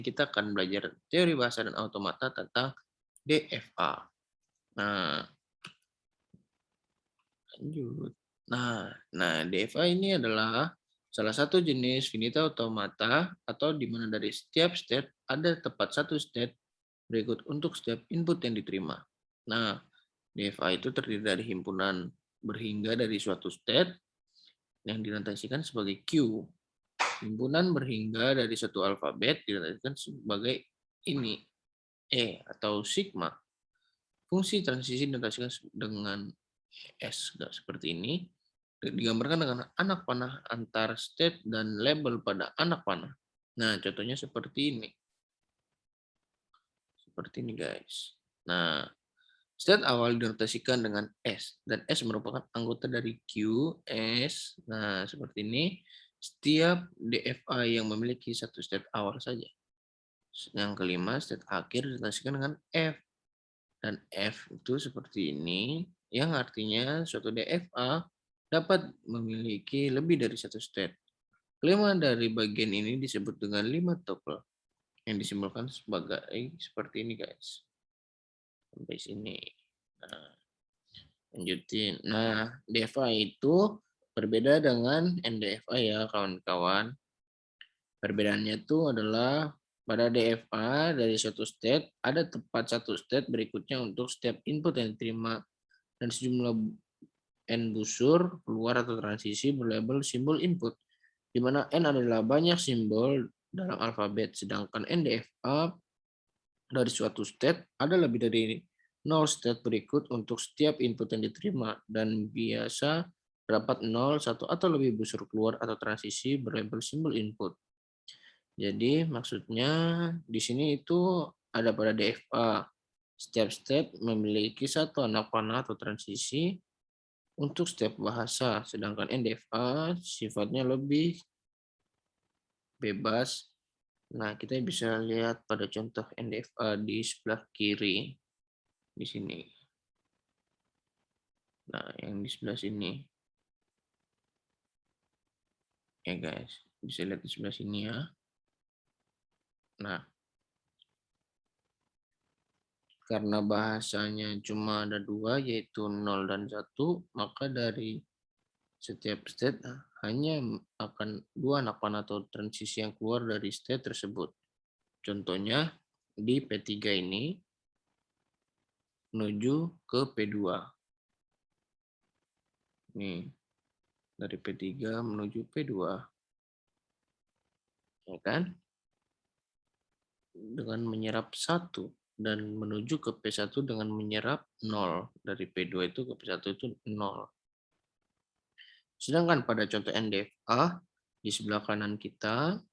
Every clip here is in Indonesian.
kita akan belajar teori bahasa dan automata tentang DFA. Nah, lanjut. Nah, DFA ini adalah salah satu jenis finita automata atau di mana dari setiap state ada tepat satu state berikut untuk setiap input yang diterima. Nah, DFA itu terdiri dari himpunan berhingga dari suatu state yang dinotasikan sebagai Q. Himpunan berhingga dari satu alfabet dinotasikan sebagai ini E atau sigma. Fungsi transisi dinotasikan dengan S seperti ini. Digambarkan dengan anak panah antar state dan label pada anak panah. Nah, contohnya seperti ini. Seperti ini, guys. Nah, state awal dinotasikan dengan S, dan S merupakan anggota dari Q, S. Nah, seperti ini. Setiap DFA yang memiliki satu state awal saja. Yang kelima, state akhir dinotasikan dengan F. Dan F itu seperti ini, yang artinya suatu DFA dapat memiliki lebih dari satu state. Kelima dari bagian ini disebut dengan 5 tuple, yang disimbolkan sebagai seperti ini, guys. Sampai sini. Nah, lanjutin. Nah, DFA itu berbeda dengan NDFA ya, kawan-kawan. Perbedaannya itu adalah pada DFA dari suatu state ada tepat satu state berikutnya untuk setiap input yang diterima dan sejumlah n busur keluar atau transisi berlabel simbol input, di mana n adalah banyak simbol dalam alfabet, sedangkan NDFA dari suatu state ada lebih dari 0 state berikut untuk setiap input yang diterima dan biasa terdapat 0, 1, atau lebih busur keluar atau transisi berlabel simbol input. Jadi maksudnya di sini itu ada pada DFA. Setiap state memiliki satu anak panah atau transisi untuk setiap bahasa, sedangkan NDFA sifatnya lebih bebas. Nah, kita bisa lihat pada contoh NDFA di sebelah kiri di sini. Nah, yang di sebelah sini. Ya, guys. Bisa lihat di sebelah sini ya. Nah, karena bahasanya cuma ada dua, yaitu 0 dan 1, maka dari setiap state hanya akan dua anak panah atau transisi yang keluar dari state tersebut. Contohnya di P3 ini menuju ke P2. Nih, dari P3 menuju P2. Ya kan? Dengan menyerap 1 dan menuju ke P1 dengan menyerap 0. Dari P2 itu ke P1 itu 0. Sedangkan pada contoh NDFA di sebelah kanan kita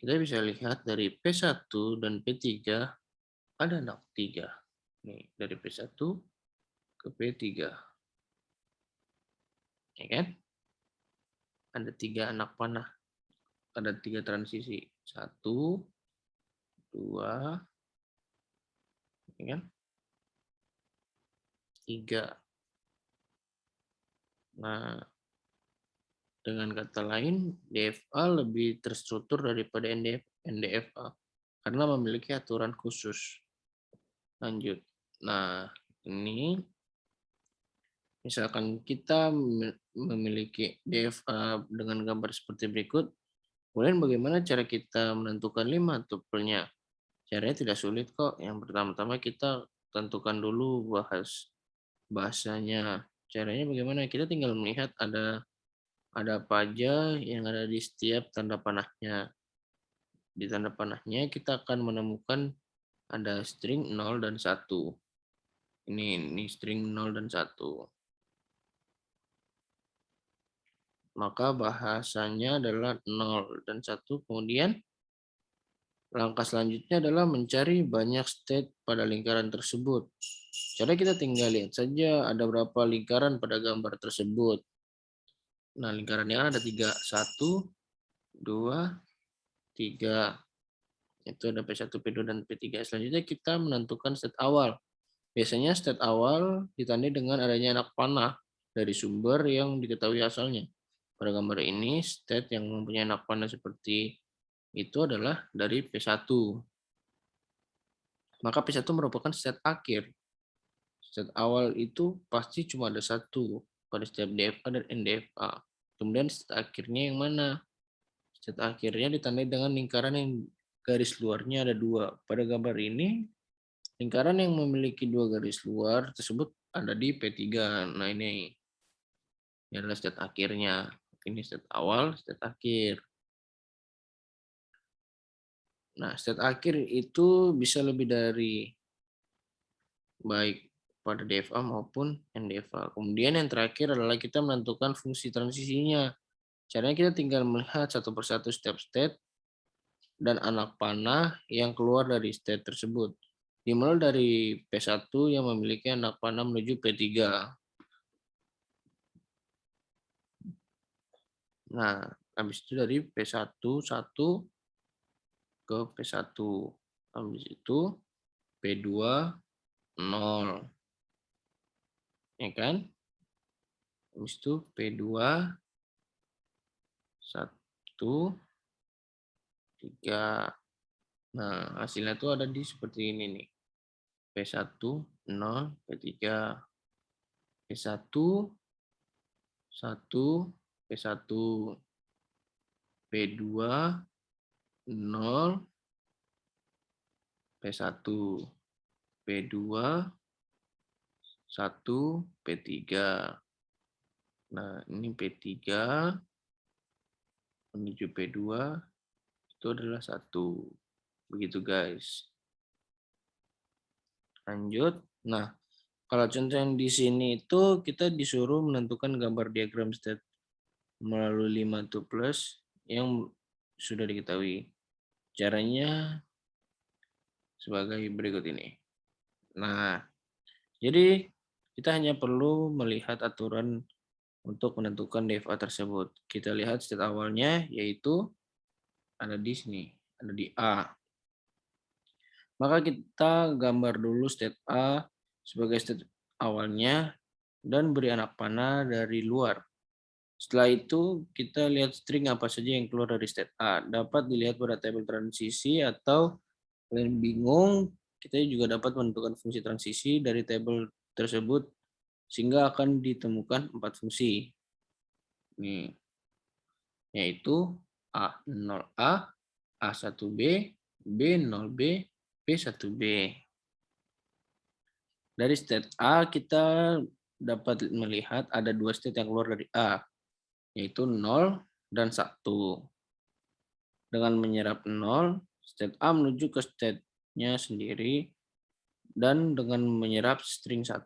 bisa lihat dari P1 dan P3 ada anak 3. Nih, dari P1 ke P3. Ya kan? Ada 3 anak panah. Ada 3 transisi. 1, 2, ya kan? 3. Nah, dengan kata lain, DFA lebih terstruktur daripada NDFA karena memiliki aturan khusus. Lanjut. Nah, ini misalkan kita memiliki DFA dengan gambar seperti berikut, kemudian bagaimana cara kita menentukan 5 tupelnya? Caranya tidak sulit kok. Yang pertama-tama kita tentukan dulu bahasanya. Caranya bagaimana? Kita tinggal melihat ada apa aja yang ada di setiap tanda panahnya. Di tanda panahnya kita akan menemukan ada string 0 dan 1. Ini string 0 dan 1. Maka bahasanya adalah 0 dan 1. Kemudian langkah selanjutnya adalah mencari banyak state pada lingkaran tersebut. Cara kita tinggal lihat saja ada berapa lingkaran pada gambar tersebut. Nah, lingkarannya ada 3. 1, 2, 3. Itu ada P1, P2, dan P3. Selanjutnya kita menentukan state awal. Biasanya state awal ditandai dengan adanya anak panah dari sumber yang diketahui asalnya. Pada gambar ini, state yang mempunyai anak panah seperti itu adalah dari P1. Maka P1 merupakan state akhir. State awal itu pasti cuma ada satu pada setiap DFA dan NDFA. Kemudian state akhirnya yang mana? State akhirnya ditandai dengan lingkaran yang garis luarnya ada dua. Pada gambar ini, lingkaran yang memiliki dua garis luar tersebut ada di P3. Nah, ini adalah state akhirnya. Ini state awal, state akhir. Nah, state akhir itu bisa lebih dari baik pada DFA maupun NDFA. Kemudian yang terakhir adalah kita menentukan fungsi transisinya. Caranya kita tinggal melihat satu persatu step state dan anak panah yang keluar dari state tersebut. Dimulai dari P1 yang memiliki anak panah menuju P3. Nah, habis itu dari P1 1 ke P1. Habis itu P2 0. Ya kan? Habis itu P2 1 3. Nah, hasilnya tuh ada di seperti ini nih. P1 0 P3 P1 1 P1 P2 0 P1 P2 1 P3. Nah, ini P3 menuju P2 itu adalah 1. Begitu, guys. Lanjut. Nah, kalau contoh yang di sini itu kita disuruh menentukan gambar diagram state melalui 5 tuples yang sudah diketahui. Caranya sebagai berikut ini. Nah, jadi kita hanya perlu melihat aturan untuk menentukan DFA tersebut. Kita lihat state awalnya yaitu ada di sini, ada di A. Maka kita gambar dulu state A sebagai state awalnya dan beri anak panah dari luar. Setelah itu kita lihat string apa saja yang keluar dari state A. Dapat dilihat pada tabel transisi atau kalian bingung, kita juga dapat menentukan fungsi transisi dari tabel tersebut sehingga akan ditemukan 4 fungsi. Nih, yaitu A0A, A1B, B0B, B1B. Dari state A kita dapat melihat ada dua state yang keluar dari A, yaitu 0 dan 1. Dengan menyerap 0, state A menuju ke state-nya sendiri dan dengan menyerap string 1.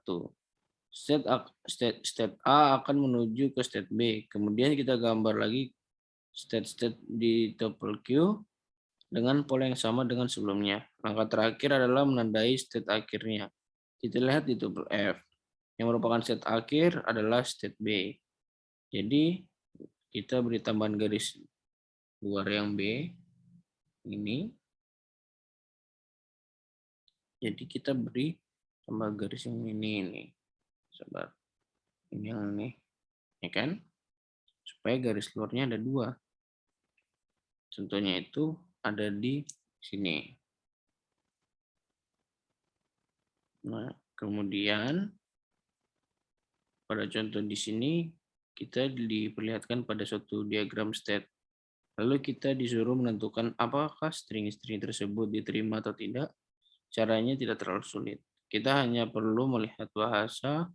State A akan menuju ke state B. Kemudian kita gambar lagi state-state di tuple Q dengan pola yang sama dengan sebelumnya. Langkah terakhir adalah menandai state akhirnya. Kita lihat di tuple F. Yang merupakan state akhir adalah state B. Jadi kita beri tambahan garis luar yang B ini. Jadi kita beri tambah garis yang ini. Sabar. Ini yang ini. Ya kan? Supaya garis luarnya ada 2. Contohnya itu ada di sini. Nah, kemudian pada contoh di sini kita diperlihatkan pada suatu diagram state. Lalu kita disuruh menentukan apakah string-string tersebut diterima atau tidak. Caranya tidak terlalu sulit. Kita hanya perlu melihat bahasa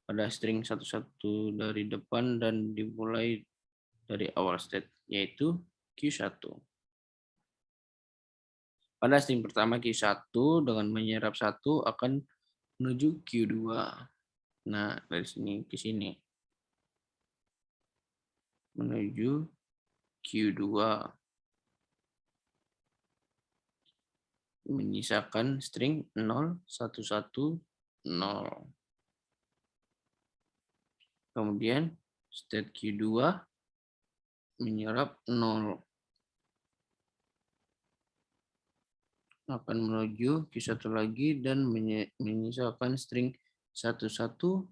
pada string satu-satu dari depan dan dimulai dari awal state, yaitu Q1. Pada string pertama Q1 dengan menyerap 1 akan menuju Q2. Nah, dari sini ke sini. Menuju Q2. Menyisakan string 0, 1, 1, 0. Kemudian state Q2 menyerap 0. Akan menuju Q1 lagi dan menyisakan string 1100.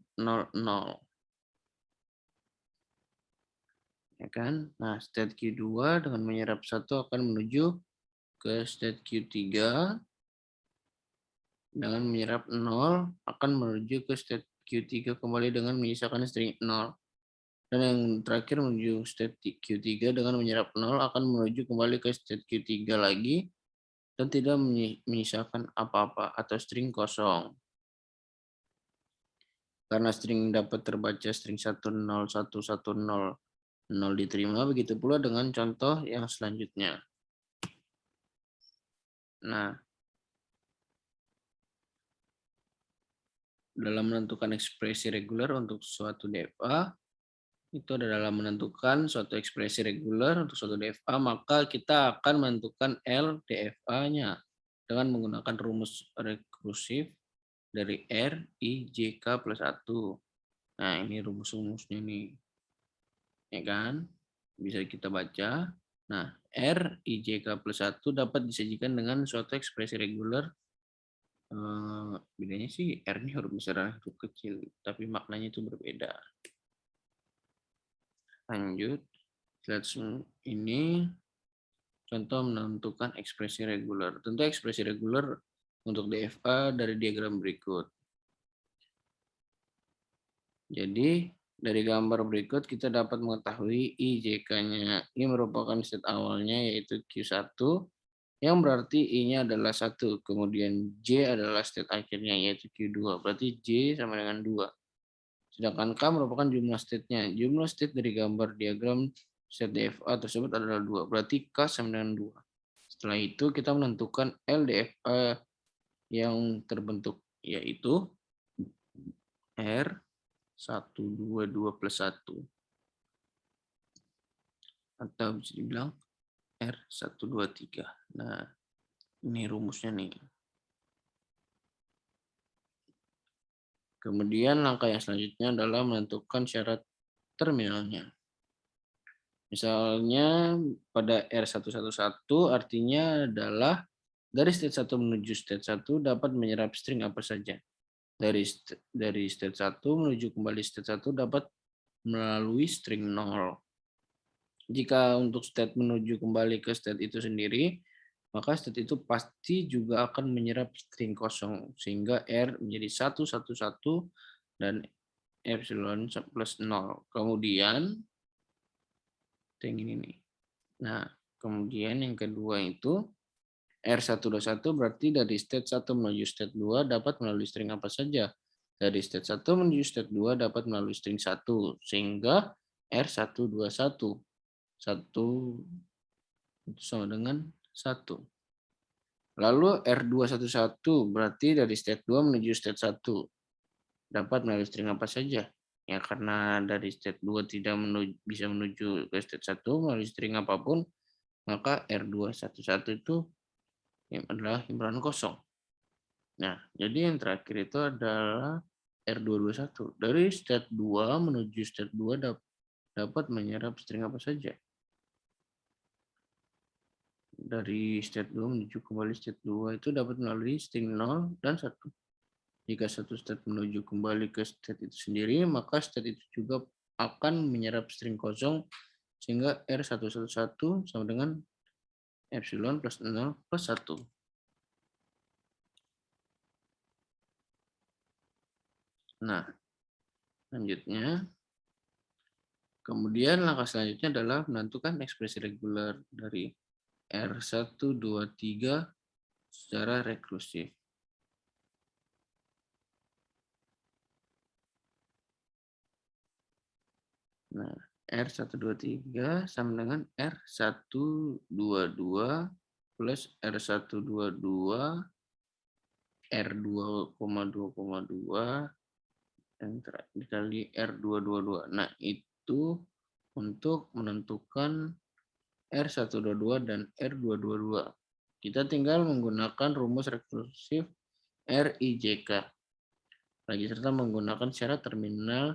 Ya kan? Nah, state Q2 dengan menyerap 1 akan menuju ke state Q3 dengan menyerap 0 akan menuju ke state Q3 kembali dengan menyisakan string 0. Dan yang terakhir menuju state Q3 dengan menyerap 0 akan menuju kembali ke state Q3 lagi dan tidak menyisakan apa-apa atau string kosong. Karena string dapat terbaca string 10110 0 diterima, begitu pula dengan contoh yang selanjutnya. Nah, dalam menentukan ekspresi reguler untuk suatu DFA, itu adalah menentukan suatu ekspresi reguler untuk suatu DFA, maka kita akan menentukan LDFA-nya dengan menggunakan rumus rekursif dari R, I, J, K plus 1. Nah, ini rumus-rumusnya nih. Ya kan? Bisa kita baca. Nah, R, I, J, K plus 1 dapat disajikan dengan suatu ekspresi reguler. Bedanya sih R-nya huruf besar dan huruf kecil, tapi maknanya itu berbeda. Lanjut. Ini contoh menentukan ekspresi reguler. Tentu ekspresi reguler untuk DFA dari diagram berikut. Jadi dari gambar berikut kita dapat mengetahui IJK-nya. Ini merupakan state awalnya yaitu Q1 yang berarti I-nya adalah 1. Kemudian J adalah state akhirnya yaitu Q2. Berarti J sama dengan 2. Sedangkan K merupakan jumlah state-nya. Jumlah state dari gambar diagram state DFA tersebut adalah 2. Berarti K sama dengan 2. Setelah itu kita menentukan LDFA yang terbentuk yaitu R122 plus 1. Atau bisa dibilang R123. Nah, ini rumusnya nih. Kemudian langkah yang selanjutnya adalah menentukan syarat terminalnya. Misalnya pada R111 artinya adalah dari state 1 menuju state 1 dapat menyerap string apa saja. Dari state 1 menuju kembali state 1 dapat melalui string 0. Jika untuk state menuju kembali ke state itu sendiri, maka state itu pasti juga akan menyerap string kosong, sehingga R menjadi 111 dan epsilon plus 0. Kemudian, yang ini nih. Nah, kemudian yang kedua itu, R121 berarti dari state 1 menuju state 2 dapat melalui string apa saja. Dari state 1 menuju state 2 dapat melalui string 1, sehingga R121. 1 itu sama dengan 1. Lalu R211 berarti dari state 2 menuju state 1. Dapat melalui string apa saja? Ya karena dari state 2 tidak bisa menuju ke state 1 melalui string apapun, maka R211 itu adalah himpunan kosong. Nah, jadi yang terakhir itu adalah R221. Dari state 2 menuju state 2 dapat menyerap string apa saja. Dari state 2 menuju kembali state 2 itu dapat melalui string 0 dan 1. Jika satu state menuju kembali ke state itu sendiri, maka state itu juga akan menyerap string kosong, sehingga R111 sama dengan epsilon plus 0 plus 1. Nah, selanjutnya, kemudian langkah selanjutnya adalah menentukan ekspresi reguler dari R123 secara rekursif. Nah, R123 sama dengan R122 plus R122 R2,2,2 dikali R222. Nah, itu untuk menentukan R122 dan R222. Kita tinggal menggunakan rumus rekursif RIJK. Lagi serta menggunakan syarat terminal